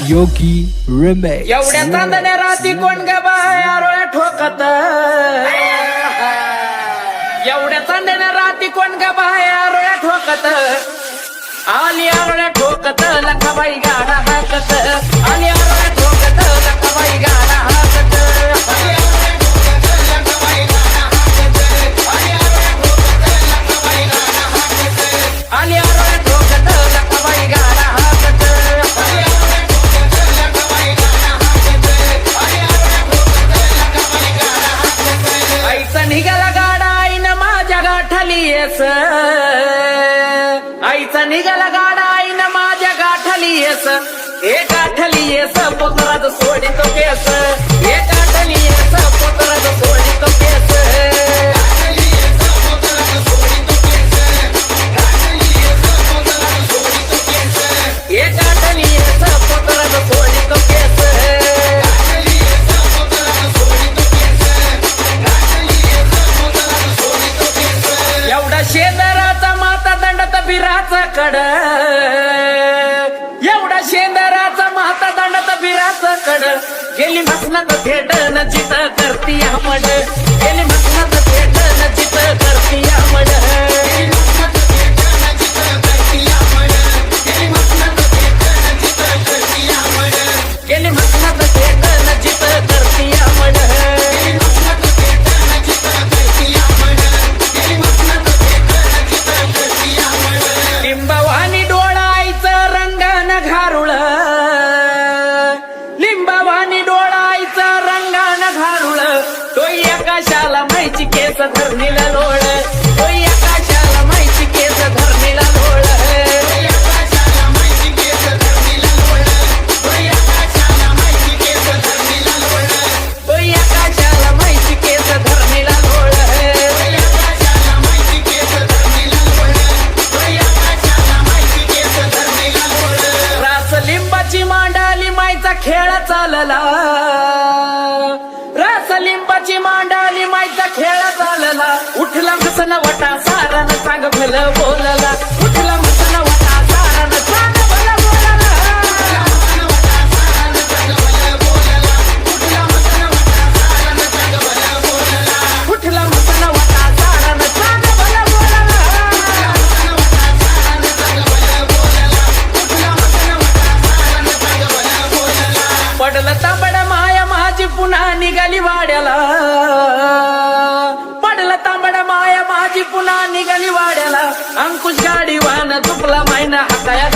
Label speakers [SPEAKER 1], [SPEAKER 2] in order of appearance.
[SPEAKER 1] योगी remix.
[SPEAKER 2] एवढ्या चांदण्या राती कोण ग बाया रोळ्या ठोकत, एवढ्या चांदण्या राती कोण ग बाया रोळ्या ठोकत, आली आरोळ्या ठोकत लखाबाई गाडा हाकत, आली आरोळ्या ठोकत लखाबाई गाडा हाकत, आली आरोळ्या ठोकत लखाबाई गाडा हाकत, आईचा निघाला गाडा आईनं माझ्या गाठाली येस, आईचा निघाला गाडा आईनं माझ्या गाठाली येस, हे गाठली येस पोतराज सोडितो केस, हे गाठली येस पोतराज सोडितो केस, हे गाठली येस पोतराज सोडितो केस, एवढा शेंदराचा माता दंडत बिराचा कड, एवढा शेंदराचा माता दंडत बिराचा कड, गेली मसनात थेट न जित करती आमड, गेली मसनात थेट न जित करती आमड, गेली मसनात थेट न जित करती आमड, लिंबावानी डोळायचं रंगानं घारुळ, लिंबावानी डोळायचं रंगानं घारुळ, तो एकाशाला माहिती केस धरणीला लोळ, तो एकाशाला माहिती केस धरणीला लोळ, तो एकाशाला माहिती केस धरणीला लोळ, रास लिंबाची मांडाली माईचा खेळ चालला, रास लिंबाची मांडाली माईचा खेळ चालला, उठला मसन वटा सारान सांग भलं बोलला, उठला मसन वटा सारान सांग भलं बोलला, उठला मसन वटा सारान सांग भलं बोलला, पडलं तांबड माया माझी पुन्हा निघाली वाड्याला, पडलं तांबड माया माझी पुन्हा निघाली वाड्याला, अंकुश गाडी वाहन चुकला मायना हाताया